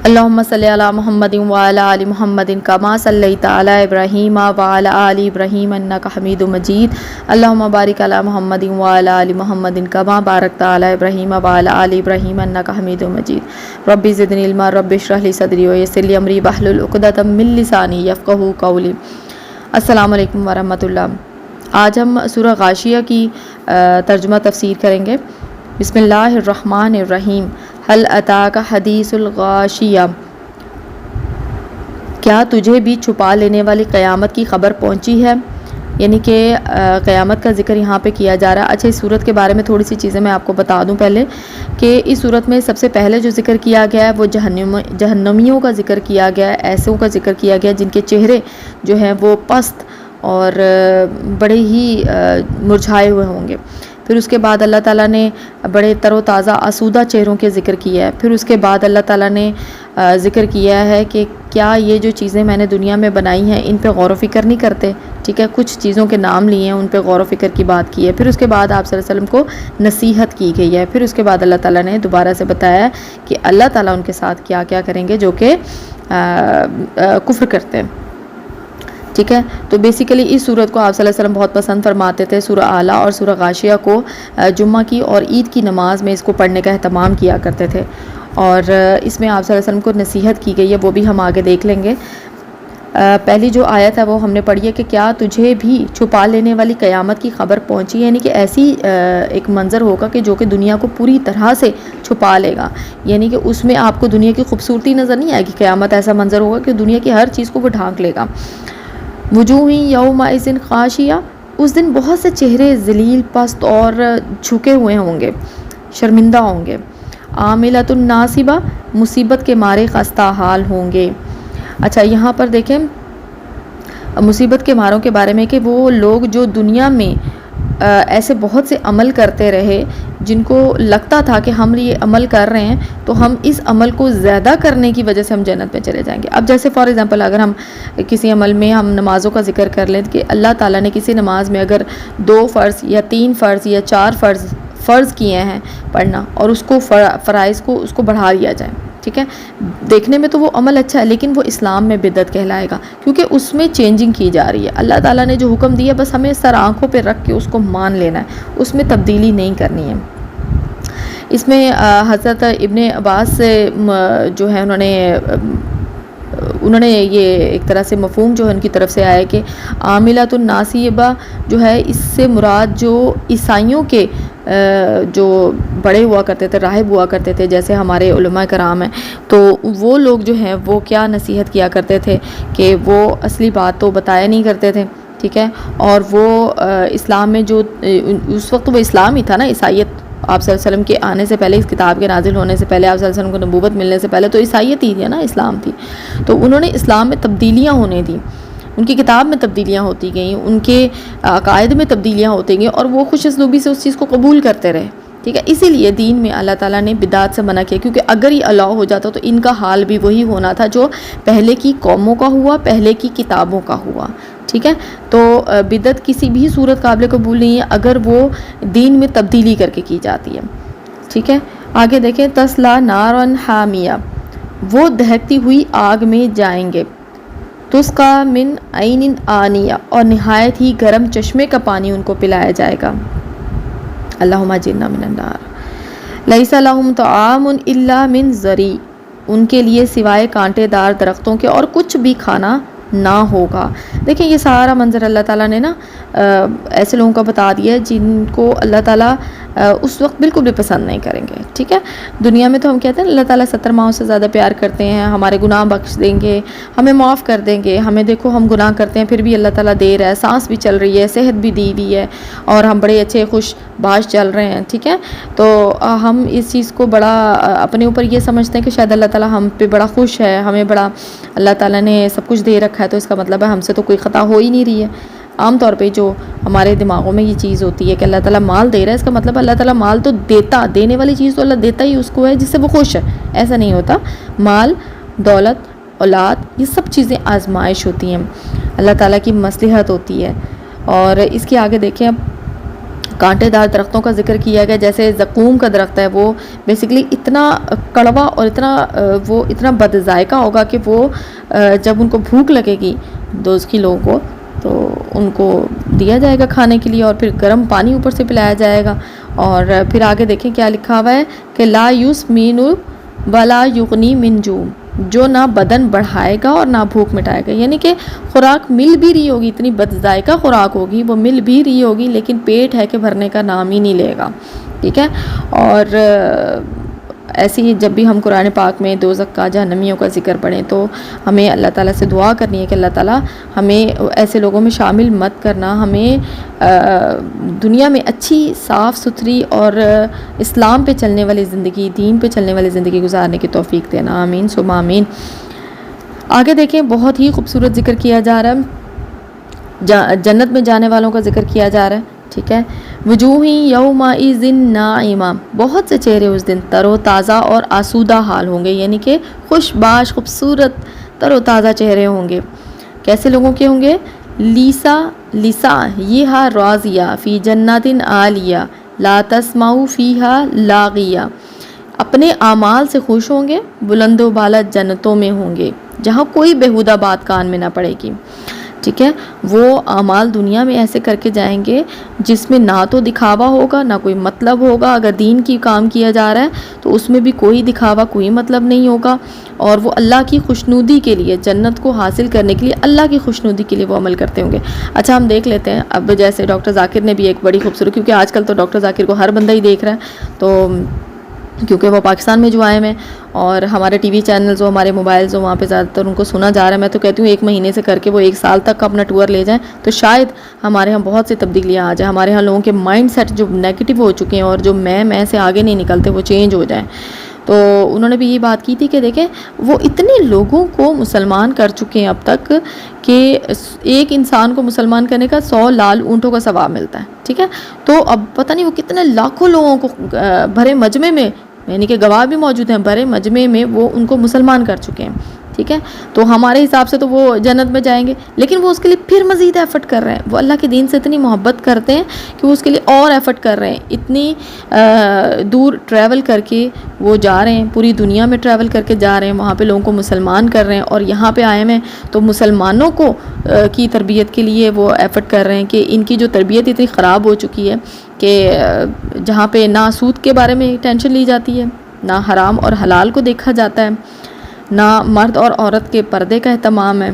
اللہم صلی علی محمد وعلی آل محمد کما صلیت علی ابراہیم وعلی آل ابراہیم انک حمید مجید اللہم بارک علی محمد وعلی آل محمد کما بارکت علی ابراہیم وعلی آل ابراہیم انک حمید مجید رب زدنی علما رب اشرح لی صدری ویسر لی امری واحلل عقدۃ من لسانی یفقہوا قولی۔ السلام علیکم ورحمۃ اللہ۔ آج ہم سورہ غاشیہ کی ترجمہ تفسیر کریں گے۔ بسم اللہ الرحمن الرحیم۔ هل اتاک حدیث الغاشیہ، کیا تجھے بھی چھپا لینے والی قیامت کی خبر پہنچی ہے؟ یعنی کہ قیامت کا ذکر یہاں پہ کیا جا رہا ہے۔ اچھا، اس صورت کے بارے میں تھوڑی سی چیزیں میں آپ کو بتا دوں پہلے کہ اس صورت میں سب سے پہلے جو ذکر کیا گیا ہے وہ جہنمیوں کا ذکر کیا گیا ہے، ایسوں کا ذکر کیا گیا جن کے چہرے جو ہیں وہ پست اور بڑے ہی مرجھائے ہوئے ہوں گے۔ پھر اس کے بعد اللہ تعالیٰ نے بڑے تر و تازہ آسودہ چہروں کے ذکر کیا ہے۔ پھر اس کے بعد اللہ تعالیٰ نے ذکر کیا ہے کہ کیا یہ جو چیزیں میں نے دنیا میں بنائی ہیں ان پہ غور و فکر نہیں کرتے، ٹھیک ہے، کچھ چیزوں کے نام لیے ہیں، ان پہ غور و فکر کی بات کی ہے۔ پھر اس کے بعد آپ صلی اللہ علیہ وسلم کو نصیحت کی گئی ہے۔ پھر اس کے بعد اللہ تعالیٰ نے دوبارہ سے بتایا کہ اللہ تعالیٰ ان کے ساتھ کیا کیا کریں گے جو کہ کفر کرتے ہیں، ٹھیک ہے۔ تو بیسیکلی اس صورت کو آپ صلی اللہ علیہ وسلم بہت پسند فرماتے تھے۔ سورہ اعلیٰ اور سورہ غاشیہ کو جمعہ کی اور عید کی نماز میں اس کو پڑھنے کا اہتمام کیا کرتے تھے، اور اس میں آپ صلی اللہ علیہ وسلم کو نصیحت کی گئی ہے، وہ بھی ہم آگے دیکھ لیں گے۔ پہلی جو آیت ہے وہ ہم نے پڑھی ہے کہ کیا تجھے بھی چھپا لینے والی قیامت کی خبر پہنچی ہے، یعنی کہ ایسی ایک منظر ہوگا کہ جو کہ دنیا کو پوری طرح سے چھپا لے گا، یعنی کہ اس میں آپ کو دنیا کی خوبصورتی نظر نہیں آئے گی۔ قیامت ایسا منظر ہوگا کہ دنیا کی ہر چیز کو وہ ڈھانک لے گا۔ وجوہ یومئذ خاشیہ، اس دن بہت سے چہرے ذلیل، پست اور جھکے ہوئے ہوں گے، شرمندہ ہوں گے۔ عاملۃ ناصبہ، مصیبت کے مارے خستہ حال ہوں گے۔ اچھا، یہاں پر دیکھیں مصیبت کے ماروں کے بارے میں کہ وہ لوگ جو دنیا میں ایسے بہت سے عمل کرتے رہے جن کو لگتا تھا کہ ہم یہ عمل کر رہے ہیں تو ہم اس عمل کو زیادہ کرنے کی وجہ سے ہم جنت میں چلے جائیں گے۔ اب جیسے فار ایگزامپل اگر ہم کسی عمل میں ہم نمازوں کا ذکر کر لیں کہ اللہ تعالیٰ نے کسی نماز میں اگر 2 فرض یا 3 فرض یا 4 فرض کیے ہیں پڑھنا، اور اس کو فرائض کو اس کو بڑھا دیا جائے، ٹھیک ہے، دیکھنے میں تو وہ عمل اچھا ہے لیکن وہ اسلام میں بدعت کہلائے گا، کیونکہ اس میں چینجنگ کی جا رہی ہے۔ اللہ تعالیٰ نے جو حکم دیا بس ہمیں سر آنکھوں پہ رکھ کے اس کو مان لینا ہے، اس میں تبدیلی نہیں کرنی ہے۔ اس میں حضرت ابن عباس سے جو ہے انہوں نے یہ ایک طرح سے مفہوم جو ہے ان کی طرف سے آیا کہ عاملۃ الناصبہ جو ہے، اس سے مراد جو عیسائیوں کے جو بڑے ہوا کرتے تھے، راہب ہوا کرتے تھے، جیسے ہمارے علماء کرام ہیں، تو وہ لوگ جو ہیں وہ کیا نصیحت کیا کرتے تھے کہ وہ اصلی بات تو بتایا نہیں کرتے تھے، ٹھیک ہے، اور وہ اسلام میں جو اس وقت وہ اسلام ہی تھا نا، عیسائیت آپ صلی اللہ علیہ وسلم کے آنے سے پہلے، اس کتاب کے نازل ہونے سے پہلے، آپ صلی اللہ علیہ وسلم کو نبوت ملنے سے پہلے تو عیسائیت ہی تھی نا، اسلام تھی۔ تو انہوں نے اسلام میں تبدیلیاں ہونے دیں، ان کی کتاب میں تبدیلیاں ہوتی گئیں، ان کے عقائد میں تبدیلیاں ہوتی گئیں، اور وہ خوش اسلوبی سے اس چیز کو قبول کرتے رہے، ٹھیک ہے۔ اسی لیے دین میں اللہ تعالیٰ نے بدعت سے منع کیا، کیونکہ اگر یہ الاؤ ہو جاتا تو ان کا حال بھی وہی ہونا تھا جو پہلے کی قوموں کا ہوا، پہلے کی کتابوں کا ہوا، ٹھیک ہے۔ تو بدعت کسی بھی صورت قابل قبول نہیں ہے اگر وہ دین میں تبدیلی کر کے کی جاتی ہے، ٹھیک ہے۔ آگے دیکھیں، تسلا نارن حامیہ، وہ دہکتی ہوئی آگ میں جائیں گے، تسقا من عین آنیہ، اور نہایت ہی گرم چشمے کا پانی ان کو پلایا جائے گا۔ اللہم اجرنا من النار۔ لیس لہم طعام الا من ضریع، ان کے لیے سوائے کانٹے دار درختوں کے اور کچھ بھی کھانا نہ ہوگا۔ دیکھیں یہ سارا منظر اللہ تعالیٰ نے نا ایسے لوگوں کا بتا دیا ہے جن کو اللہ تعالیٰ اس وقت بالکل بھی پسند نہیں کریں گے، ٹھیک ہے۔ دنیا میں تو ہم کہتے ہیں اللہ تعالیٰ 70 ماؤں سے زیادہ پیار کرتے ہیں، ہمارے گناہ بخش دیں گے، ہمیں معاف کر دیں گے، ہمیں دیکھو ہم گناہ کرتے ہیں پھر بھی اللہ تعالیٰ دے رہا ہے، سانس بھی چل رہی ہے، صحت بھی دی ہوئی ہے، اور ہم بڑے اچھے خوش باش چل رہے ہیں، ٹھیک ہے۔ تو ہم اس چیز کو بڑا اپنے اوپر یہ سمجھتے ہیں کہ شاید اللہ تعالیٰ ہم پہ بڑا خوش ہے، ہمیں بڑا اللہ تعالیٰ نے سب کچھ دے رکھا ہے، تو اس کا مطلب ہے ہم سے تو کوئی خطا ہو ہی نہیں رہی ہے۔ عام طور پہ جو ہمارے دماغوں میں یہ چیز ہوتی ہے کہ اللہ تعالیٰ مال دے رہا ہے، اس کا مطلب اللہ تعالیٰ مال تو دینے والی چیز تو اللہ دیتا ہی اس کو ہے جس سے وہ خوش ہے، ایسا نہیں ہوتا۔ مال، دولت، اولاد، یہ سب چیزیں آزمائش ہوتی ہیں، اللہ تعالیٰ کی مصلحت ہوتی ہے۔ اور اس کے آگے دیکھیں اب کانٹے دار درختوں کا ذکر کیا گیا، جیسے زقوم کا درخت ہے، وہ بیسیکلی اتنا کڑوا اور اتنا بد ذائقہ ہوگا کہ وہ جب ان کو بھوک لگے گی دوزخی لوگوں کو تو ان کو دیا جائے گا کھانے کے لیے، اور پھر گرم پانی اوپر سے پلایا جائے گا. اور پھر آگے دیکھیں کیا لکھا ہوا ہے کہ لا یسمین ولا یغنی من جوع، جو نہ بدن بڑھائے گا اور نہ بھوک مٹائے گا. یعنی کہ خوراک مل بھی رہی ہوگی، اتنی بد ذائقہ خوراک ہوگی، وہ مل بھی رہی ہوگی، لیکن پیٹ ہے کہ بھرنے کا نام ہی نہیں لے گا. ٹھیک ہے. اور ایسی ہی جب بھی ہم قرآن پاک میں دوزخ کا، جہنمیوں کا ذکر پڑھیں تو ہمیں اللہ تعالیٰ سے دعا کرنی ہے کہ اللہ تعالیٰ ہمیں ایسے لوگوں میں شامل مت کرنا، ہمیں دنیا میں اچھی صاف ستھری اور اسلام پہ چلنے والی زندگی، دین پہ چلنے والی زندگی گزارنے کی توفیق دینا. آمین ثم آمین. آگے دیکھیں بہت ہی خوبصورت ذکر کیا جا رہا ہے، جنت میں جانے والوں کا ذکر کیا جا رہا ہے. ٹھیک ہے. وجوہ یومئذ ناعمہ، بہت سے چہرے اس دن تر و تازہ اور آسودہ حال ہوں گے، یعنی کہ خوش باش خوبصورت تر و تازہ چہرے ہوں گے. کیسے لوگوں کے ہوں گے؟ لیسا یہ راضیہ فی جنات عالیہ لا تسمع فیہا لاغیہ، اپنے اعمال سے خوش ہوں گے، بلند و بالا جنتوں میں ہوں گے جہاں کوئی بیہودہ بات کان میں نہ پڑے گی. ٹھیک ہے. وہ اعمال دنیا میں ایسے کر کے جائیں گے جس میں نہ تو دکھاوا ہوگا نہ کوئی مطلب ہوگا. اگر دین کی کام کیا جا رہا ہے تو اس میں بھی کوئی دکھاوا، کوئی مطلب نہیں ہوگا، اور وہ اللہ کی خوشنودی کے لیے، جنت کو حاصل کرنے کے لیے، اللہ کی خوشنودی کے لیے وہ عمل کرتے ہوں گے. اچھا ہم دیکھ لیتے ہیں اب، جیسے ڈاکٹر ذاکر نے بھی ایک بڑی خوبصورت، کیونکہ آج کل تو ڈاکٹر ذاکر کو ہر بندہ ہی دیکھ رہا ہے، تو کیونکہ وہ پاکستان میں جو آئے ہیں اور ہمارے ٹی وی چینلز ہو، ہمارے موبائلز ہو، وہاں پہ زیادہ تر ان کو سنا جا رہا ہے. میں تو کہتی ہوں 1 مہینے سے کر کے وہ 1 سال تک کا اپنا ٹور لے جائیں تو شاید ہمارے ہاں بہت سی تبدیلیاں آ جائیں، ہمارے ہاں لوگوں کے مائنڈ سیٹ جو نیگیٹو ہو چکے ہیں اور جو میں سے آگے نہیں نکلتے وہ چینج ہو جائیں. تو انہوں نے بھی یہ بات کی تھی کہ دیکھیں وہ اتنے لوگوں کو مسلمان کر چکے ہیں اب تک کہ ایک انسان کو مسلمان کرنے کا 100 لال اونٹوں کا ثواب ملتا ہے. ٹھیک ہے. تو اب پتہ نہیں وہ کتنے لاکھوں لوگوں کو بھرے مجمع میں، یعنی کہ گواہ بھی موجود ہیں، بڑے مجمع میں وہ ان کو مسلمان کر چکے ہیں. ٹھیک ہے. تو ہمارے حساب سے تو وہ جنت میں جائیں گے، لیکن وہ اس کے لیے پھر مزید ایفرٹ کر رہے ہیں. وہ اللہ کے دین سے اتنی محبت کرتے ہیں کہ وہ اس کے لیے اور ایفرٹ کر رہے ہیں. اتنی دور ٹریول کر کے وہ جا رہے ہیں، پوری دنیا میں ٹریول کر کے جا رہے ہیں، وہاں پہ لوگوں کو مسلمان کر رہے ہیں، اور یہاں پہ آئے ہیں تو مسلمانوں کو کی تربیت کے لیے وہ ایفرٹ کر رہے ہیں کہ ان کی جو تربیت اتنی خراب ہو چکی ہے کہ جہاں پہ نہ سود کے بارے میں ٹینشن لی جاتی ہے، نہ حرام اور حلال کو دیکھا جاتا ہے، نہ مرد اور عورت کے پردے کا اہتمام ہے.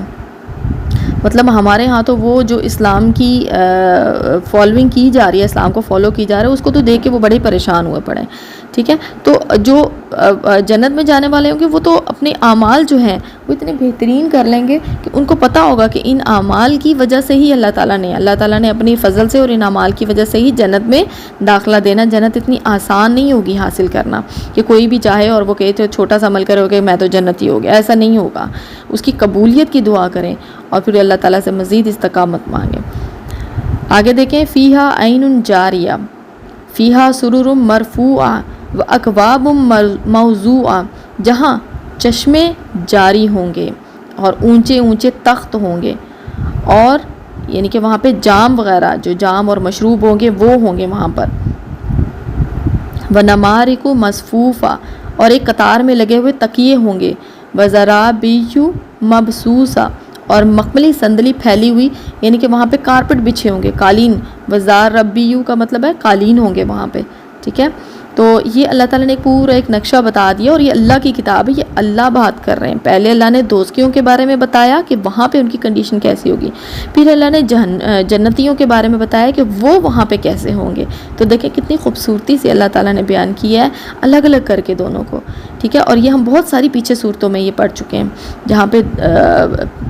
مطلب ہمارے ہاں تو وہ جو اسلام کی فالوئنگ کی جا رہی ہے، اسلام کو فالو کی جا رہا ہے، اس کو تو دیکھ کے وہ بڑے پریشان ہوئے پڑے. ٹھیک ہے. تو جو جنت میں جانے والے ہوں گے وہ تو اپنے اعمال جو ہیں وہ اتنے بہترین کر لیں گے کہ ان کو پتہ ہوگا کہ ان اعمال کی وجہ سے ہی اللہ تعالیٰ نے اپنی فضل سے اور ان اعمال کی وجہ سے ہی جنت میں داخلہ دینا. جنت اتنی آسان نہیں ہوگی حاصل کرنا کہ کوئی بھی چاہے اور وہ کہے تو چھوٹا سا عمل کرے کہ میں تو جنتی ہو گیا، ایسا نہیں ہوگا. اس کی قبولیت کی دعا کریں اور پھر اللہ تعالیٰ سے مزید استقامت مانگیں. آگے دیکھیں فیہا عین جاریہ فیہا سرر مرفوعہ و اکواب موضوعہ، جہاں چشمے جاری ہوں گے اور اونچے اونچے تخت ہوں گے، اور یعنی کہ وہاں پہ جام وغیرہ، جو جام اور مشروب ہوں گے وہ ہوں گے وہاں پر. ونمارق مصفوفہ، اور ایک قطار میں لگے ہوئے تکیے ہوں گے. وزرابی مبسوسہ، اور مخملی صندلی پھیلی ہوئی، یعنی کہ وہاں پہ کارپٹ بچھے ہوں گے، قالین. وزاربیو کا مطلب ہے قالین ہوں گے وہاں پہ. ٹھیک ہے. تو یہ اللہ تعالیٰ نے پورا ایک نقشہ بتا دیا، اور یہ اللہ کی کتاب ہے، یہ اللہ بات کر رہے ہیں. پہلے اللہ نے دوزخیوں کے بارے میں بتایا کہ وہاں پہ ان کی کنڈیشن کیسی ہوگی، پھر اللہ نے جنتیوں کے بارے میں بتایا کہ وہ وہاں پہ کیسے ہوں گے. تو دیکھیں کتنی خوبصورتی سے اللہ تعالیٰ نے بیان کیا ہے الگ الگ کر کے دونوں کو. ٹھیک ہے. اور یہ ہم بہت ساری پیچھے صورتوں میں یہ پڑھ چکے ہیں جہاں پہ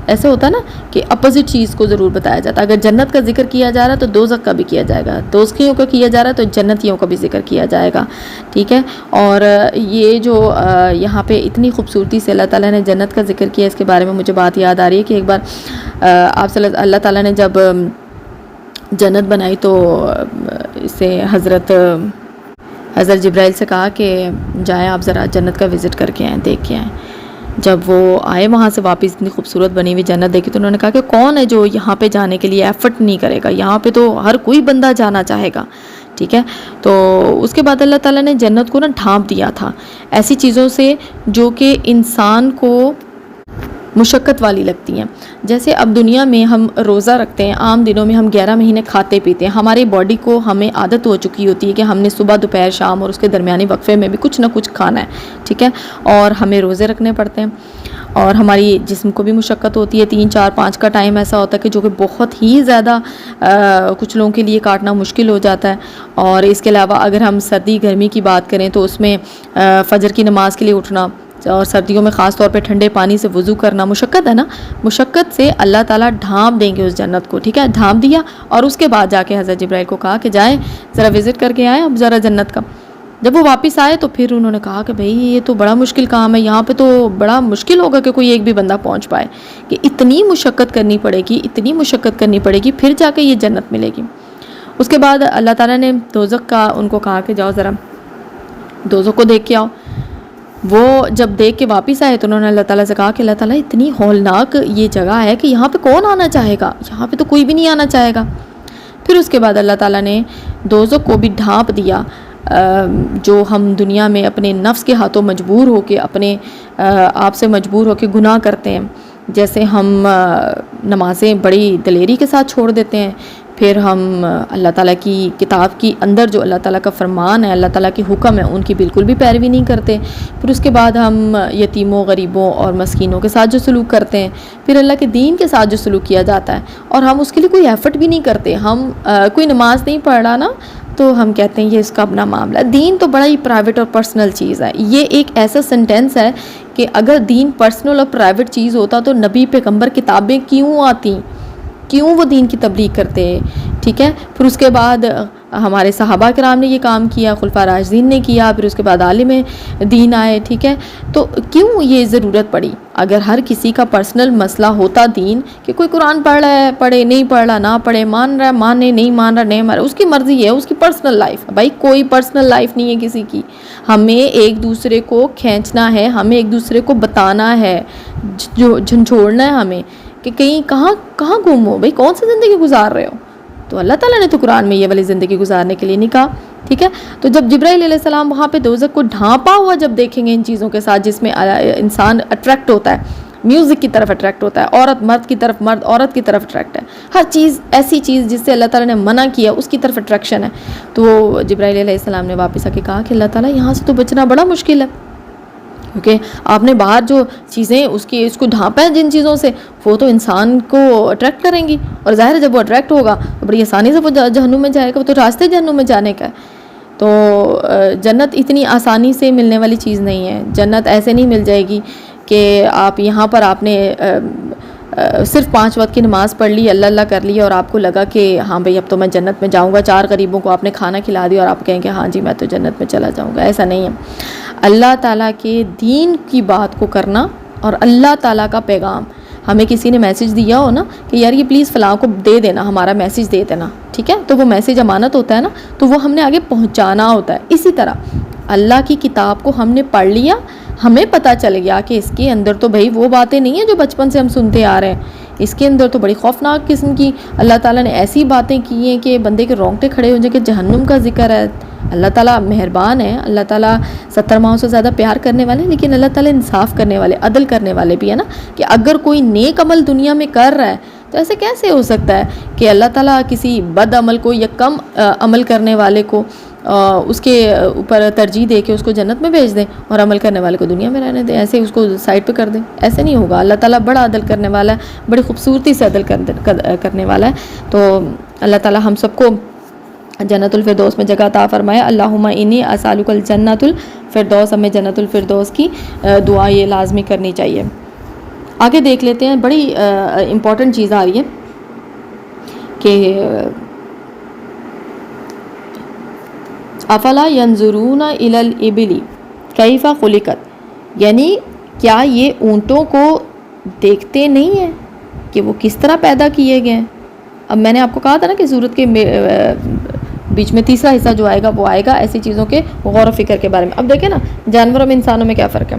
ایسے ہوتا ہے نا کہ اپوزٹ چیز کو ضرور بتایا جاتا ہے. اگر جنت کا ذکر کیا جا رہا ہے تو دوزخ کا بھی کیا جائے گا، دوزخیوں کا کیا جا رہا ہے تو جنتیوں کا بھی ذکر کیا جائے گا. ٹھیک ہے. اور یہ جو یہاں پہ اتنی خوبصورتی سے اللہ تعالیٰ نے جنت کا ذکر کیا، اس کے بارے میں مجھے بات یاد آ رہی ہے کہ ایک بار آپ صلی اللہ تعالیٰ نے جب جنت بنائی تو اسے حضرت جبرائیل سے کہا کہ جائیں آپ ذرا جنت کا وزٹ کر کے آئیں، دیکھ کے آئیں. جب وہ آئے وہاں سے واپس اتنی خوبصورت بنی ہوئی جنت دیکھی تو انہوں نے کہا کہ کون ہے جو یہاں پہ جانے کے لیے ایفرٹ نہیں کرے گا، یہاں پہ تو ہر کوئی بندہ جانا چاہے گا. ٹھیک ہے. تو اس کے بعد اللہ تعالیٰ نے جنت کو نا ڈھانپ دیا تھا ایسی چیزوں سے جو کہ انسان کو مشقت والی لگتی ہیں. جیسے اب دنیا میں ہم روزہ رکھتے ہیں، عام دنوں میں ہم 11 مہینے کھاتے پیتے ہیں، ہماری باڈی کو ہمیں عادت ہو چکی ہوتی ہے کہ ہم نے صبح دوپہر شام اور اس کے درمیانی وقفے میں بھی کچھ نہ کچھ کھانا ہے. ٹھیک ہے، اور ہمیں روزے رکھنے پڑتے ہیں اور ہماری جسم کو بھی مشقت ہوتی ہے. 3 4 5 کا ٹائم ایسا ہوتا ہے کہ جو کہ بہت ہی زیادہ کچھ لوگوں کے لیے کاٹنا مشکل ہو جاتا ہے. اور اس کے علاوہ اگر ہم سردی گرمی کی بات کریں تو اس میں فجر کی نماز کے لیے اٹھنا اور سردیوں میں خاص طور پہ ٹھنڈے پانی سے وضو کرنا مشقت ہے نا. مشقت سے اللہ تعالیٰ ڈھانپ دیں گے اس جنت کو. ٹھیک ہے، ڈھانپ دیا اور اس کے بعد جا کے حضرت جبرائیل کو کہا کہ جائیں ذرا وزٹ کر کے آئیں اب ذرا جنت کا. جب وہ واپس آئے تو پھر انہوں نے کہا کہ بھئی یہ تو بڑا مشکل کام ہے، یہاں پہ تو بڑا مشکل ہوگا کہ کوئی ایک بھی بندہ پہنچ پائے، کہ اتنی مشقت کرنی پڑے گی، اتنی مشقت کرنی پڑے گی پھر جا کے یہ جنت ملے گی. اس کے بعد اللہ تعالیٰ نے دوزخ کا ان کو کہا کہ جاؤ ذرا دوزخ کو دیکھ کے آؤ. وہ جب دیکھ کے واپس آئے تو انہوں نے اللہ تعالیٰ سے کہا کہ اللہ تعالیٰ اتنی ہولناک یہ جگہ ہے کہ یہاں پہ کون آنا چاہے گا، یہاں پہ تو کوئی بھی نہیں آنا چاہے گا. پھر اس کے بعد اللہ تعالیٰ نے دوزخ کو بھی ڈھانپ دیا. جو ہم دنیا میں اپنے نفس کے ہاتھوں مجبور ہو کے اپنے آپ سے مجبور ہو کے گناہ کرتے ہیں، جیسے ہم نمازیں بڑی دلیری کے ساتھ چھوڑ دیتے ہیں، پھر ہم اللہ تعالیٰ کی کتاب کی اندر جو اللہ تعالیٰ کا فرمان ہے، اللہ تعالیٰ کی حکم ہے، ان کی بالکل بھی پیروی نہیں کرتے. پھر اس کے بعد ہم یتیموں غریبوں اور مسکینوں کے ساتھ جو سلوک کرتے ہیں، پھر اللہ کے دین کے ساتھ جو سلوک کیا جاتا ہے اور ہم اس کے لیے کوئی ایفرٹ بھی نہیں کرتے. ہم کوئی نماز نہیں پڑھ رہا نا تو ہم کہتے ہیں یہ اس کا اپنا معاملہ. دین تو بڑا ہی پرائیویٹ اور پرسنل چیز ہے. یہ ایک ایسا سنٹینس ہے کہ اگر دین پرسنل اور پرائیویٹ چیز ہوتا تو نبی پیغمبر کتابیں کیوں آتی، کیوں وہ دین کی تبلیغ کرتے. ٹھیک ہے، پھر اس کے بعد ہمارے صحابہ کرام نے یہ کام کیا، خلفاء راشدین نے کیا، پھر اس کے بعد عالم دین آئے. ٹھیک ہے، تو کیوں یہ ضرورت پڑی؟ اگر ہر کسی کا پرسنل مسئلہ ہوتا دین کہ کوئی قرآن پڑھ رہا ہے پڑھے، نہیں پڑھ رہا نہ پڑھے، مان رہا ہے مانے، نہیں مان رہا نہیں مان رہا، اس کی مرضی ہے، اس کی پرسنل لائف ہے. بھائی کوئی پرسنل لائف نہیں ہے کسی کی. ہمیں ایک دوسرے کو کھینچنا ہے، ہمیں ایک دوسرے کو بتانا ہے، جو جھنجھوڑنا ہے ہمیں کہ کہیں کہاں گم ہو، بھائی کون سی زندگی گزار رہے ہو. تو اللہ تعالیٰ نے تو قرآن میں یہ والی زندگی گزارنے کے لیے نہیں کہا. ٹھیک ہے، تو جب جبرائیل علیہ السلام وہاں پہ دوزخ کو ڈھانپا ہوا جب دیکھیں گے ان چیزوں کے ساتھ جس میں انسان اٹریکٹ ہوتا ہے، میوزک کی طرف اٹریکٹ ہوتا ہے، عورت مرد کی طرف، مرد عورت کی طرف اٹریکٹ ہے، ہر چیز ایسی چیز جس سے اللہ تعالیٰ نے منع کیا اس کی طرف اٹریکشن ہے. تو جبرائیل علیہ السلام نے واپس آ کے کہا کہ اللہ تعالیٰ یہاں سے تو بچنا بڑا مشکل ہے، کیونکہ آپ نے باہر جو چیزیں اس کو ڈھانپا ہے جن چیزوں سے وہ تو انسان کو اٹریکٹ کریں گی، اور ظاہر ہے جب وہ اٹریکٹ ہوگا تو بڑی آسانی سے وہ جہنم میں جائے گا، وہ تو راستے جہنم میں جانے کا ہے. تو جنت اتنی آسانی سے ملنے والی چیز نہیں ہے. جنت ایسے نہیں مل جائے گی کہ آپ یہاں پر آپ نے صرف 5 وقت کی نماز پڑھ لی، اللہ اللہ کر لی اور آپ کو لگا کہ ہاں بھئی اب تو میں جنت میں جاؤں گا، 4 غریبوں کو آپ نے کھانا کھلا دیا اور آپ کہیں کہ ہاں جی میں تو جنت میں چلا جاؤں گا. ایسا نہیں ہے. اللہ تعالیٰ کے دین کی بات کو کرنا اور اللہ تعالیٰ کا پیغام، ہمیں کسی نے میسج دیا ہو نا کہ یار یہ پلیز فلاں کو دے دینا، ہمارا میسج دے دینا. ٹھیک ہے، تو وہ میسج امانت ہوتا ہے نا، تو وہ ہم نے آگے پہنچانا ہوتا ہے. اسی طرح اللہ کی کتاب کو ہم نے پڑھ لیا، ہمیں پتہ چل گیا کہ اس کے اندر تو بھائی وہ باتیں نہیں ہیں جو بچپن سے ہم سنتے آ رہے ہیں، اس کے اندر تو بڑی خوفناک قسم کی اللہ تعالیٰ نے ایسی باتیں کی ہیں کہ بندے کے رونگٹے کھڑے ہو جائیں کہ جہنم کا ذکر ہے. اللہ تعالیٰ مہربان ہے، اللہ تعالیٰ 70 ماہوں سے زیادہ پیار کرنے والے، لیکن اللہ تعالیٰ انصاف کرنے والے، عدل کرنے والے بھی ہے نا، کہ اگر کوئی نیک عمل دنیا میں کر رہا ہے تو ایسے کیسے ہو سکتا ہے کہ اللہ تعالیٰ کسی بد عمل کو یا کم عمل کرنے والے کو اس کے اوپر ترجیح دے کے اس کو جنت میں بھیج دیں اور عمل کرنے والے کو دنیا میں رہنے دیں، ایسے اس کو سائڈ پہ کر دیں. ایسے نہیں ہوگا. اللہ تعالیٰ بڑا عدل کرنے والا ہے، بڑی خوبصورتی سے عدل کرنے والا ہے. تو اللہ تعالیٰ ہم سب کو جنت الفردوس میں جگہ عطا فرمائے. اللہم انی اسالک الجنت الفردوس. ہمیں جنت الفردوس کی دعا یہ لازمی کرنی چاہیے. آگے دیکھ لیتے ہیں، بڑی امپورٹنٹ چیز آ رہی ہے کہ افلا ینظرون الی الابل کیف خلقت، یعنی کیا یہ اونٹوں کو دیکھتے نہیں ہیں کہ وہ کس طرح پیدا کیے گئے ہیں. اب میں نے آپ کو کہا تھا نا کہ سورت کے بیچ میں تیسرا حصہ جو آئے گا وہ آئے گا ایسی چیزوں کے غور و فکر کے بارے میں. اب دیکھیں نا جانوروں میں انسانوں میں کیا فرق ہے.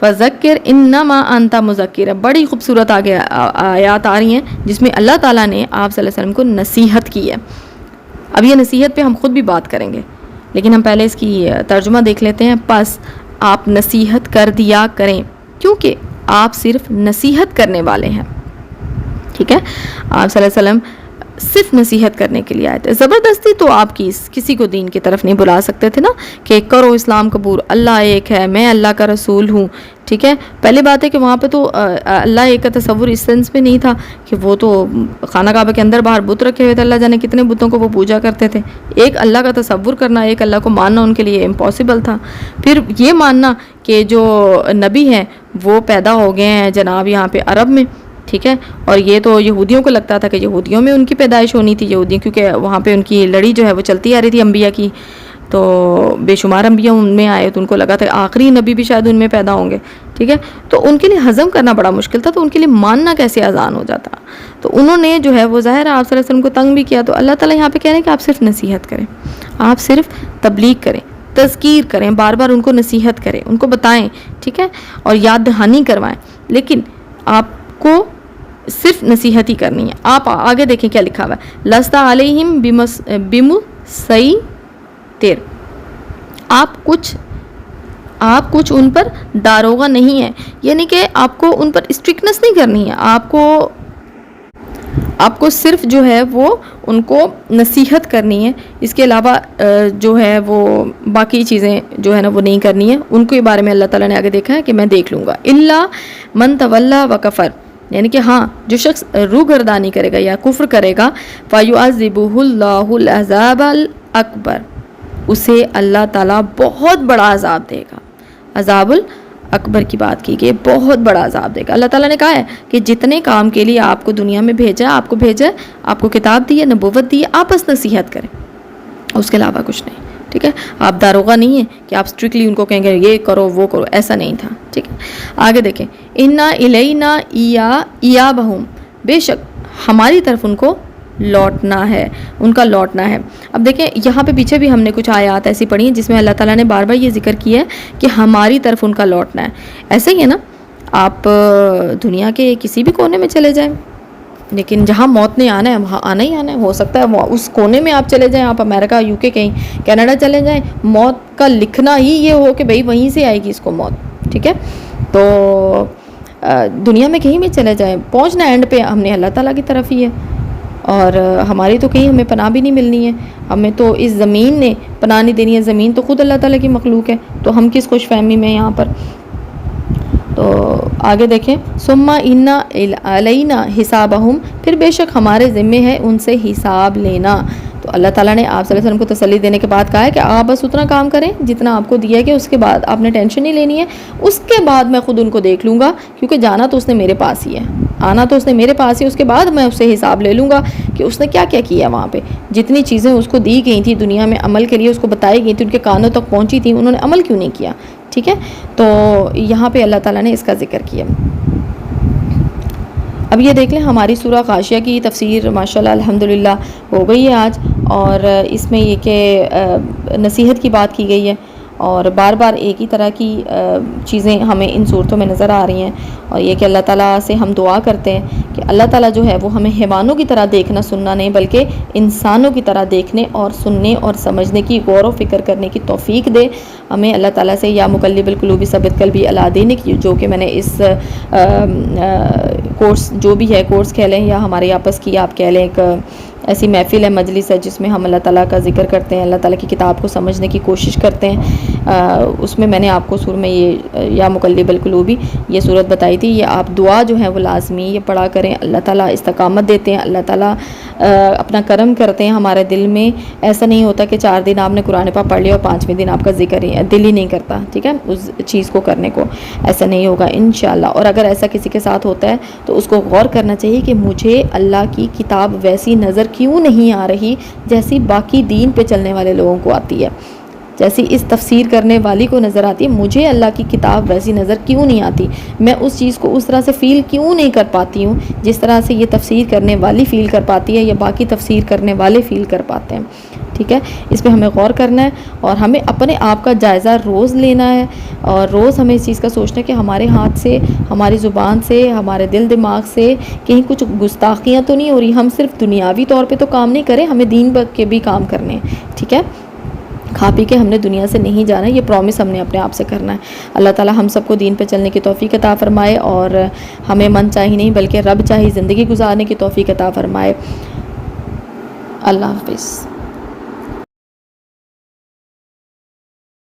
فذکر انما انت مذکر. بڑی خوبصورت آگے آیات آ رہی ہیں جس میں اللہ تعالیٰ نے آپ صلی اللہ علیہ وسلم کو نصیحت کی ہے. اب یہ نصیحت پہ ہم خود بھی بات کریں گے، لیکن ہم پہلے اس کی ترجمہ دیکھ لیتے ہیں. پس آپ نصیحت کر دیا کریں کیونکہ آپ صرف نصیحت کرنے والے ہیں. ٹھیک ہے، آپ صلی اللہ علیہ وسلم صرف نصیحت کرنے کے لیے آئے تھے. زبردستی تو آپ کسی کو دین کی طرف نہیں بلا سکتے تھے نا کہ کرو اسلام قبول، اللہ ایک ہے، میں اللہ کا رسول ہوں. ٹھیک ہے، پہلی بات ہے کہ وہاں پہ تو اللہ ایک کا تصور اس سینس میں نہیں تھا کہ وہ تو خانہ کعبہ کے اندر باہر بت رکھے ہوئے تھے، اللہ جانے کتنے بتوں کو وہ پوجا کرتے تھے. ایک اللہ کا تصور کرنا، ایک اللہ کو ماننا ان کے لیے امپاسبل تھا. پھر یہ ماننا کہ جو نبی ہیں وہ پیدا ہو گئے ہیں جناب یہاں پہ عرب میں. ٹھیک ہے، اور یہ تو یہودیوں کو لگتا تھا کہ یہودیوں میں ان کی پیدائش ہونی تھی، یہودی کیونکہ وہاں پہ ان کی لڑی جو ہے وہ چلتی آ رہی تھی انبیاء کی، تو بے شمار انبیاء ان میں آئے تو ان کو لگا تھا آخری نبی بھی شاید ان میں پیدا ہوں گے. ٹھیک ہے، تو ان کے لیے ہضم کرنا بڑا مشکل تھا، تو ان کے لیے ماننا کیسے آسان ہو جاتا. تو انہوں نے جو ہے وہ ظاہر آپ صلی اللہ علیہ وسلم کو تنگ بھی کیا. تو اللہ تعالیٰ یہاں پہ کہہ رہے ہیں کہ آپ صرف نصیحت کریں، آپ صرف تبلیغ کریں، تذکیر کریں، بار بار ان کو نصیحت کریں، ان کو بتائیں. ٹھیک ہے، اور یاد دہانی کروائیں، لیکن آپ کو صرف نصیحت ہی کرنی ہے. آپ آگے دیکھیں کیا لکھا ہوا ہے، لستا علیہم بمسیطر. آپ کچھ ان پر داروغہ نہیں ہے، یعنی کہ آپ کو ان پر اسٹرکٹنس نہیں کرنی ہے. آپ کو صرف جو ہے وہ ان کو نصیحت کرنی ہے، اس کے علاوہ جو ہے وہ باقی چیزیں جو ہے نا وہ نہیں کرنی ہے. ان کے بارے میں اللہ تعالیٰ نے آگے دیکھا ہے کہ میں دیکھ لوں گا. الا من تولی و کفر، یعنی کہ ہاں جو شخص روگردانی کرے گا یا کفر کرے گا، فَيُعَذِّبُهُ اللَّهُ الْعَذَابَ الْأَكْبَرَ، اسے اللہ تعالیٰ بہت بڑا عذاب دے گا. عذاب الاکبر کی بات کی گئی، بہت بڑا عذاب دے گا. اللہ تعالیٰ نے کہا ہے کہ جتنے کام کے لیے آپ کو دنیا میں بھیجا، آپ کو کتاب دی ہے، نبوت دی ہے، آپ بس نصیحت کریں، اس کے علاوہ کچھ نہیں. ٹھیک ہے، آپ داروغہ نہیں ہیں کہ آپ اسٹرکٹلی ان کو کہیں گے یہ کرو وہ کرو، ایسا نہیں تھا. ٹھیک ہے، آگے دیکھیں، انا الینا ایابہم، بے شک ہماری طرف ان کو لوٹنا ہے، ان کا لوٹنا ہے. اب دیکھیں یہاں پہ پیچھے بھی ہم نے کچھ آیات ایسی پڑھی ہیں جس میں اللہ تعالیٰ نے بار بار یہ ذکر کیا ہے کہ ہماری طرف ان کا لوٹنا ہے. ایسے ہی ہے نا، آپ دنیا کے کسی بھی کونے میں چلے جائیں، لیکن جہاں موت نے آنا ہے وہاں آنا ہی آنا ہے. ہو سکتا ہے اس کونے میں آپ چلے جائیں، آپ امریکہ، یو کے، کہیں کینیڈا چلے جائیں، موت کا لکھنا ہی یہ ہو کہ بھئی وہیں سے آئے گی اس کو موت. ٹھیک ہے، تو دنیا میں کہیں بھی چلے جائیں، پہنچنا اینڈ پہ ہم نے اللہ تعالیٰ کی طرف ہی ہے. اور ہماری تو کہیں ہمیں پناہ بھی نہیں ملنی ہے، ہمیں تو اس زمین نے پناہ نہیں دینی ہے. زمین تو خود اللہ تعالیٰ کی مخلوق ہے، تو ہم کس خوش فہمی میں یہاں پر. تو آگے دیکھیں، ثم ان علینا حسابہم، پھر بے شک ہمارے ذمے ہے ان سے حساب لینا. تو اللہ تعالیٰ نے آپ صلی اللہ علیہ وسلم کو تسلی دینے کے بعد کہا ہے کہ آپ بس اتنا کام کریں جتنا آپ کو دیا ہے، کہ اس کے بعد آپ نے ٹینشن نہیں لینی ہے، اس کے بعد میں خود ان کو دیکھ لوں گا، کیونکہ جانا تو اس نے میرے پاس ہی ہے، آنا تو اس نے میرے پاس ہی. اس کے بعد میں اس سے حساب لے لوں گا کہ اس نے کیا کیا کیا وہاں پہ. جتنی چیزیں اس کو دی گئی تھیں دنیا میں عمل کے لیے، اس کو بتائی گئی تھی، ان کے کانوں تک پہنچی تھیں، انہوں نے عمل کیوں نہیں کیا. ٹھیک ہے، تو یہاں پہ اللہ تعالیٰ نے اس کا ذکر کیا. اب یہ دیکھ لیں ہماری سورہ غاشیہ کی تفسیر ماشاءاللہ الحمدللہ ہو گئی ہے آج، اور اس میں یہ کہ نصیحت کی بات کی گئی ہے، اور بار بار ایک ہی طرح کی چیزیں ہمیں ان صورتوں میں نظر آ رہی ہیں. اور یہ کہ اللہ تعالیٰ سے ہم دعا کرتے ہیں کہ اللہ تعالیٰ جو ہے وہ ہمیں حیوانوں کی طرح دیکھنا سننا نہیں، بلکہ انسانوں کی طرح دیکھنے اور سننے اور سمجھنے کی، غور و فکر کرنے کی توفیق دے ہمیں. اللہ تعالیٰ سے یا مقلب القلوب ثبت قلبی علی دینک، جو کہ میں نے اس کورس جو بھی ہے کورس کہہ لیں یا ہمارے آپس کی آپ کہہ لیں ایک ایسی محفل ہے، مجلس ہے جس میں ہم اللہ تعالیٰ کا ذکر کرتے ہیں، اللہ تعالیٰ کی کتاب کو سمجھنے کی کوشش کرتے ہیں. اس میں میں نے آپ کو سورہ میں یہ یا مقلب القلوبی یہ صورت بتائی تھی. یہ آپ دعا جو ہے وہ لازمی یہ پڑھا کریں. اللہ تعالیٰ استقامت دیتے ہیں، اللہ تعالیٰ اپنا کرم کرتے ہیں ہمارے دل میں. ایسا نہیں ہوتا کہ 4 دن آپ نے قرآن پاک پڑھ لیا اور 5ویں دن آپ کا ذکر دل ہی نہیں کرتا. ٹھیک ہے، اس چیز کو کرنے کو ایسا نہیں ہوگا انشاءاللہ. اور اگر ایسا کسی کے ساتھ ہوتا ہے تو اس کو غور کرنا چاہیے کہ مجھے اللہ کی کتاب ویسی نظر کیوں نہیں آ رہی جیسی باقی دین پہ چلنے والے لوگوں کو آتی ہے. جیسی اس تفسیر کرنے والی کو نظر آتی ہے، مجھے اللہ کی کتاب ویسی نظر کیوں نہیں آتی؟ میں اس چیز کو اس طرح سے فیل کیوں نہیں کر پاتی ہوں جس طرح سے یہ تفسیر کرنے والی فیل کر پاتی ہے یا باقی تفسیر کرنے والے فیل کر پاتے ہیں؟ ٹھیک ہے، اس پہ ہمیں غور کرنا ہے اور ہمیں اپنے آپ کا جائزہ روز لینا ہے، اور روز ہمیں اس چیز کا سوچنا ہے کہ ہمارے ہاتھ سے، ہماری زبان سے، ہمارے دل دماغ سے کہیں کچھ گستاخیاں تو نہیں ہو رہی. ہم صرف دنیاوی طور پہ تو کام نہیں کریں، ہمیں دین کے بھی کام کرنے ہیں. ٹھیک ہے، کھا پی کے ہم نے دنیا سے نہیں جانا ہے، یہ پرومس ہم نے اپنے آپ سے کرنا ہے. اللہ تعالی ہم سب کو دین پہ چلنے کی توفیق عطا فرمائے، اور ہمیں من چاہی نہیں بلکہ رب چاہی زندگی گزارنے کی توفیق عطا فرمائے. اللہ حافظ.